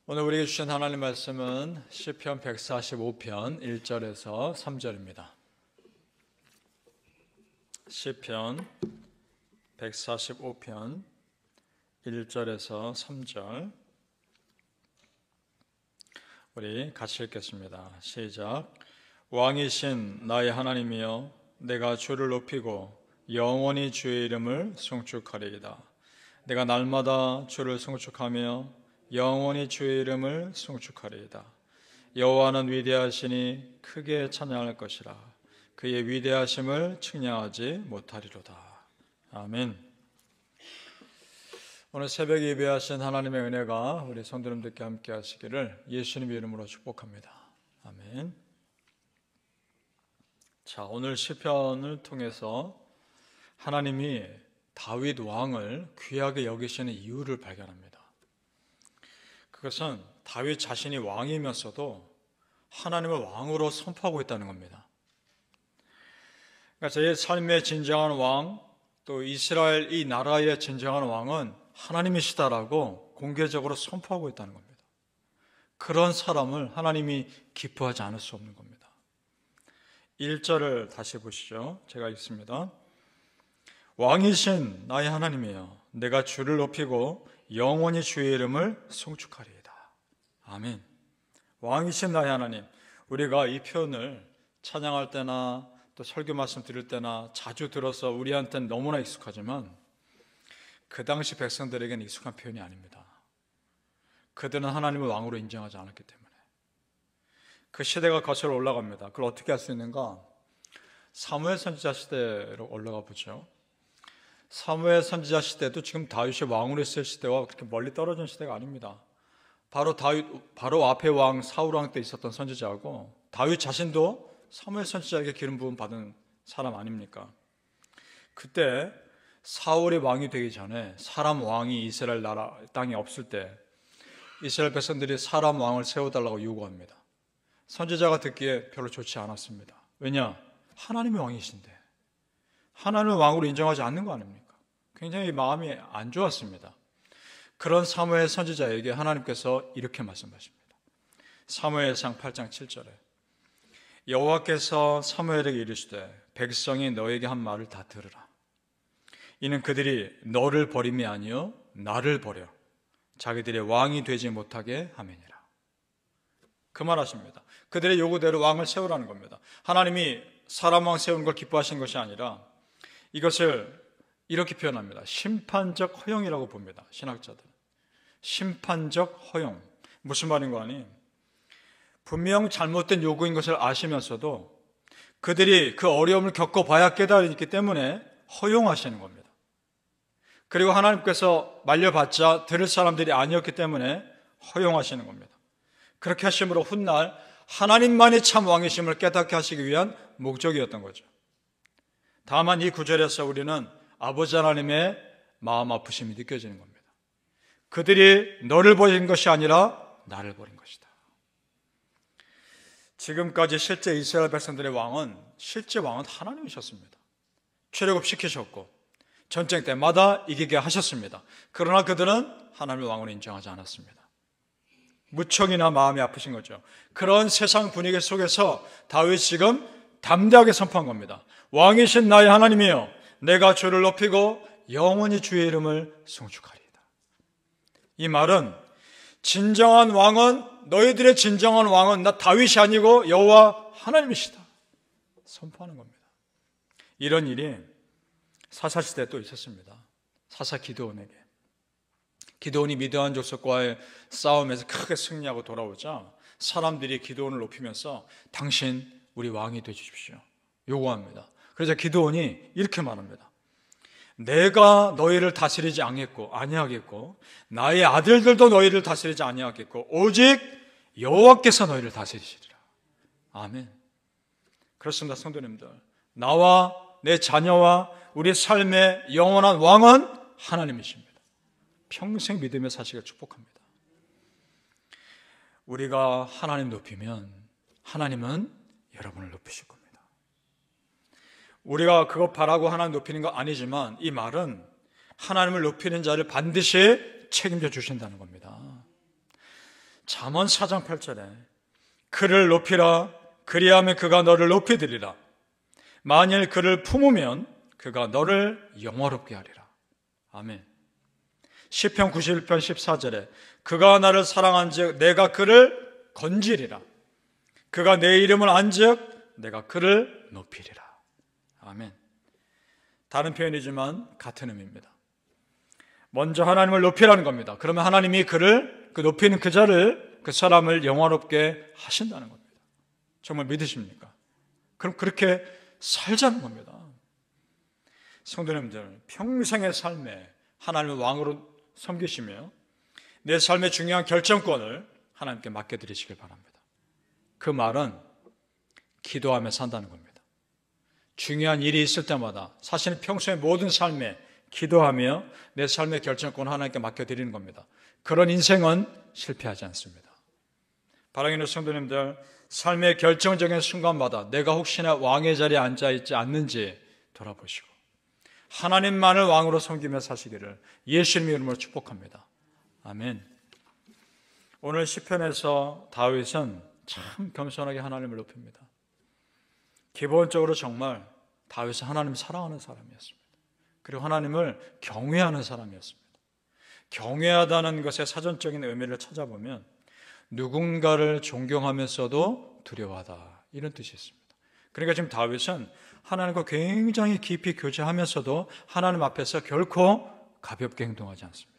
오늘 우리에게 주신 하나님 말씀은 시편 145편 1절에서 3절입니다. 시편 145편 1절에서 3절 우리 같이 읽겠습니다. 시작. 왕이신 나의 하나님이여, 내가 주를 높이고 영원히 주의 이름을 송축하리이다. 내가 날마다 주를 송축하며 영원히 주의 이름을 송축하리이다. 여호와는 위대하시니 크게 찬양할 것이라. 그의 위대하심을 측량하지 못하리로다. 아멘. 오늘 새벽에 예배하신 하나님의 은혜가 우리 성도님들께 함께 하시기를 예수님의 이름으로 축복합니다. 아멘. 자, 오늘 시편을 통해서 하나님이 다윗 왕을 귀하게 여기시는 이유를 발견합니다. 그것은 다윗 자신이 왕이면서도 하나님을 왕으로 선포하고 있다는 겁니다. 그러니까 제 삶의 진정한 왕, 또 이스라엘 이 나라의 진정한 왕은 하나님이시다라고 공개적으로 선포하고 있다는 겁니다. 그런 사람을 하나님이 기뻐하지 않을 수 없는 겁니다. 1절을 다시 보시죠. 제가 읽습니다. 왕이신 나의 하나님이여, 내가 주를 높이고 영원히 주의 이름을 송축하리이다. 아멘. 왕이신 나의 하나님, 우리가 이 표현을 찬양할 때나 또 설교 말씀 드릴 때나 자주 들어서 우리한테는 너무나 익숙하지만 그 당시 백성들에게는 익숙한 표현이 아닙니다. 그들은 하나님을 왕으로 인정하지 않았기 때문에. 그 시대가 거슬러 올라갑니다. 그걸 어떻게 할 수 있는가? 사무엘 선지자 시대로 올라가 보죠. 사무엘 선지자 시대도 지금 다윗이 왕으로 있을 시대와 그렇게 멀리 떨어진 시대가 아닙니다. 바로 앞에 왕 사울 왕 때 있었던 선지자하고 다윗 자신도 사무엘 선지자에게 기름 부음 받은 사람 아닙니까? 그때 사울이 왕이 되기 전에 사람 왕이 이스라엘 나라 땅에 없을 때 이스라엘 백성들이 사람 왕을 세워달라고 요구합니다. 선지자가 듣기에 별로 좋지 않았습니다. 왜냐? 하나님의 왕이신데 하나님을 왕으로 인정하지 않는 거 아닙니까? 굉장히 마음이 안 좋았습니다. 그런 사무엘 선지자에게 하나님께서 이렇게 말씀하십니다. 사무엘상 8장 7절에 여호와께서 사무엘에게 이르시되 백성이 너에게 한 말을 다 들으라. 이는 그들이 너를 버림이 아니요 나를 버려 자기들의 왕이 되지 못하게 하매니라. 그 말하십니다. 그들의 요구대로 왕을 세우라는 겁니다. 하나님이 사람 왕 세우는 걸 기뻐하신 것이 아니라 이것을 이렇게 표현합니다. 심판적 허용이라고 봅니다. 신학자들은. 심판적 허용. 무슨 말인 거 아니? 분명 잘못된 요구인 것을 아시면서도 그들이 그 어려움을 겪어봐야 깨달았기 때문에 허용하시는 겁니다. 그리고 하나님께서 말려봤자 들을 사람들이 아니었기 때문에 허용하시는 겁니다. 그렇게 하심으로 훗날 하나님만이 참 왕이심을 깨닫게 하시기 위한 목적이었던 거죠. 다만 이 구절에서 우리는 아버지 하나님의 마음 아프심이 느껴지는 겁니다. 그들이 너를 버린 것이 아니라 나를 버린 것이다. 지금까지 실제 이스라엘 백성들의 실제 왕은 하나님이셨습니다. 출애굽시키셨고 전쟁 때마다 이기게 하셨습니다. 그러나 그들은 하나님을 왕으로 인정하지 않았습니다. 무척이나 마음이 아프신 거죠. 그런 세상 분위기 속에서 다윗이 지금 담대하게 선포한 겁니다. 왕이신 나의 하나님이여, 내가 주를 높이고 영원히 주의 이름을 송축하리이다. 이 말은 진정한 왕은, 너희들의 진정한 왕은 나 다윗이 아니고 여호와 하나님이시다 선포하는 겁니다. 이런 일이 사사시대에 또 있었습니다. 사사 기드온에게. 기드온이 미드안 족속과의 싸움에서 크게 승리하고 돌아오자 사람들이 기드온을 높이면서 당신 우리 왕이 되주십시오 요구합니다. 그래서 기드온이 이렇게 말합니다. 내가 너희를 다스리지 아니하겠고 나의 아들들도 너희를 다스리지 아니하겠고 오직 여호와께서 너희를 다스리시리라. 아멘. 그렇습니다. 성도님들, 나와 내 자녀와 우리 삶의 영원한 왕은 하나님이십니다. 평생 믿으며 사시길 축복합니다. 우리가 하나님 높이면 하나님은 여러분을 높이실 겁니다. 우리가 그것 바라고 하나님 높이는 거 아니지만 이 말은 하나님을 높이는 자를 반드시 책임져 주신다는 겁니다. 잠언 4장 8절에 그를 높이라, 그리하면 그가 너를 높이리라. 만일 그를 품으면 그가 너를 영화롭게 하리라. 아멘. 시편 91편 14절에 그가 나를 사랑한즉 내가 그를 건지리라. 그가 내 이름을 안즉 내가 그를 높이리라. 아멘. 다른 표현이지만 같은 의미입니다. 먼저 하나님을 높이라는 겁니다. 그러면 하나님이 그를, 그 높이는 그 자를, 그 사람을 영화롭게 하신다는 겁니다. 정말 믿으십니까? 그럼 그렇게 살자는 겁니다. 성도님들, 평생의 삶에 하나님을 왕으로 섬기시며 내 삶의 중요한 결정권을 하나님께 맡겨드리시길 바랍니다. 그 말은 기도하며 산다는 겁니다. 중요한 일이 있을 때마다 사실은 평소의 모든 삶에 기도하며 내 삶의 결정권을 하나님께 맡겨드리는 겁니다. 그런 인생은 실패하지 않습니다. 사랑하는 성도님들, 삶의 결정적인 순간마다 내가 혹시나 왕의 자리에 앉아있지 않는지 돌아보시고 하나님만을 왕으로 섬기며 사시기를 예수님의 이름으로 축복합니다. 아멘. 오늘 시편에서 다윗은 참 겸손하게 하나님을 높입니다. 기본적으로 정말 다윗은 하나님을 사랑하는 사람이었습니다. 그리고 하나님을 경외하는 사람이었습니다. 경외하다는 것의 사전적인 의미를 찾아보면 누군가를 존경하면서도 두려워하다, 이런 뜻이 있습니다. 그러니까 지금 다윗은 하나님과 굉장히 깊이 교제하면서도 하나님 앞에서 결코 가볍게 행동하지 않습니다.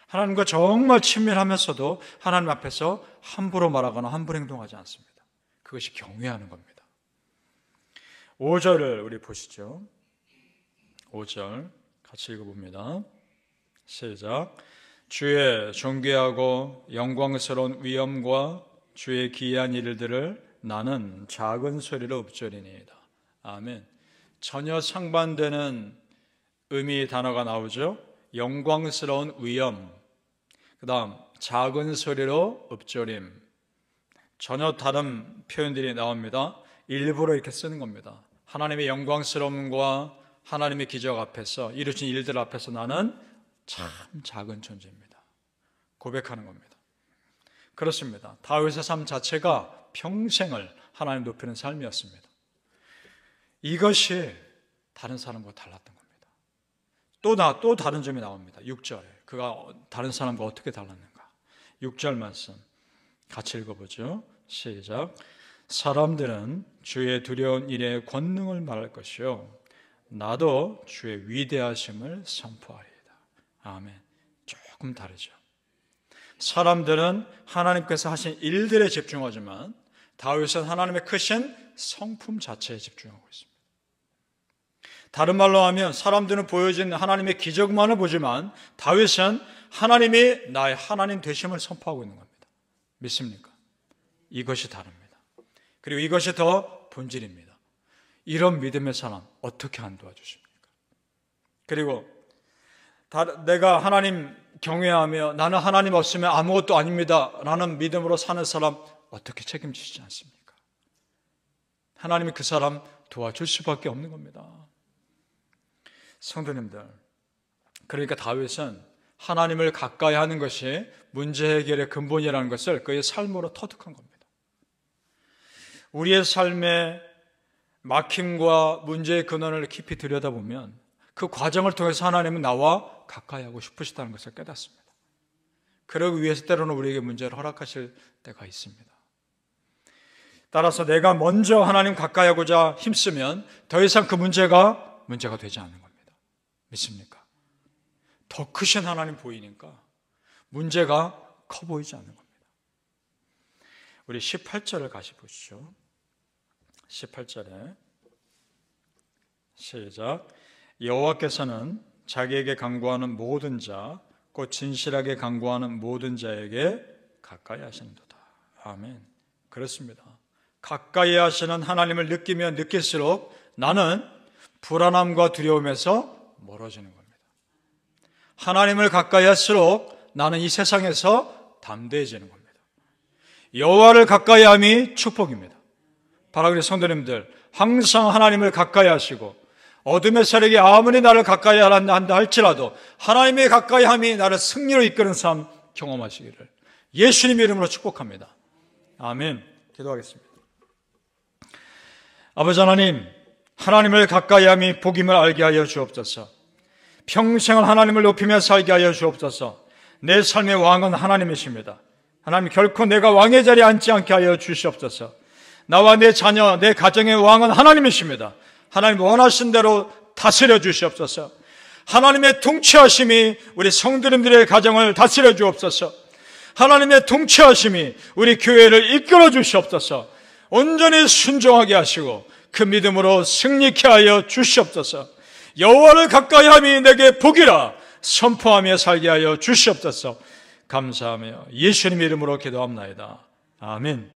하나님과 정말 친밀하면서도 하나님 앞에서 함부로 말하거나 함부로 행동하지 않습니다. 그것이 경외하는 겁니다. 5절을 우리 보시죠. 5절 같이 읽어봅니다. 시작. 주의 존귀하고 영광스러운 위엄과 주의 기이한 일들을 나는 작은 소리로 읊조리니이다. 아멘. 전혀 상반되는 의미의 단어가 나오죠. 영광스러운 위엄, 그 다음 작은 소리로 읊조림. 전혀 다른 표현들이 나옵니다. 일부러 이렇게 쓰는 겁니다. 하나님의 영광스러움과 하나님의 기적 앞에서, 이루어진 일들 앞에서 나는 참 작은 존재입니다. 고백하는 겁니다. 그렇습니다. 다윗의 삶 자체가 평생을 하나님 높이는 삶이었습니다. 이것이 다른 사람과 달랐던 겁니다. 또 다른 점이 나옵니다. 6절에 그가 다른 사람과 어떻게 달랐는가. 6절 말씀 같이 읽어보죠. 시작. 사람들은 주의 두려운 일의 권능을 말할 것이요 나도 주의 위대하심을 선포하리이다. 아멘. 조금 다르죠. 사람들은 하나님께서 하신 일들에 집중하지만 다윗은 하나님의 크신 성품 자체에 집중하고 있습니다. 다른 말로 하면 사람들은 보여진 하나님의 기적만을 보지만 다윗은 하나님이 나의 하나님 되심을 선포하고 있는 겁니다. 믿습니까? 이것이 다릅니다. 그리고 이것이 더 본질입니다. 이런 믿음의 사람 어떻게 안 도와주십니까? 그리고 내가 하나님 경외하며 나는 하나님 없으면 아무것도 아닙니다 라는 믿음으로 사는 사람 어떻게 책임지시지 않습니까? 하나님이 그 사람 도와줄 수밖에 없는 겁니다. 성도님들, 그러니까 다윗은 하나님을 가까이 하는 것이 문제 해결의 근본이라는 것을 그의 삶으로 터득한 겁니다. 우리의 삶의 막힘과 문제의 근원을 깊이 들여다보면 그 과정을 통해서 하나님은 나와 가까이 하고 싶으시다는 것을 깨닫습니다. 그러기 위해서 때로는 우리에게 문제를 허락하실 때가 있습니다. 따라서 내가 먼저 하나님 가까이 하고자 힘쓰면 더 이상 그 문제가 되지 않는 겁니다. 믿습니까? 더 크신 하나님 보이니까 문제가 커 보이지 않는 겁니다. 우리 18절을 같이 보시죠. 18절에 시작. 여호와께서는 자기에게 간구하는 모든 자, 곧 진실하게 간구하는 모든 자에게 가까이 하시는도다. 아멘. 그렇습니다. 가까이 하시는 하나님을 느끼면 느낄수록 나는 불안함과 두려움에서 멀어지는 겁니다. 하나님을 가까이 할수록 나는 이 세상에서 담대해지는 겁니다. 여호와를 가까이 함이 축복입니다. 바라그리 성도님들, 항상 하나님을 가까이 하시고 어둠의 세력이 아무리 나를 가까이 한다 할지라도 하나님의 가까이 함이 나를 승리로 이끄는 삶 경험하시기를 예수님 이름으로 축복합니다. 아멘. 기도하겠습니다. 아버지 하나님, 하나님을 가까이 함이 복임을 알게 하여 주옵소서. 평생을 하나님을 높이며 살게 하여 주옵소서. 내 삶의 왕은 하나님이십니다. 하나님, 결코 내가 왕의 자리에 앉지 않게 하여 주시옵소서. 나와 내 자녀, 내 가정의 왕은 하나님이십니다. 하나님 원하신 대로 다스려 주시옵소서. 하나님의 통치하심이 우리 성도님들의 가정을 다스려 주옵소서. 하나님의 통치하심이 우리 교회를 이끌어 주시옵소서. 온전히 순종하게 하시고 그 믿음으로 승리케 하여 주시옵소서. 여호와를 가까이 함이 내게 복이라 선포하며 살게 하여 주시옵소서. 감사하며 예수님 이름으로 기도합나이다. 아멘.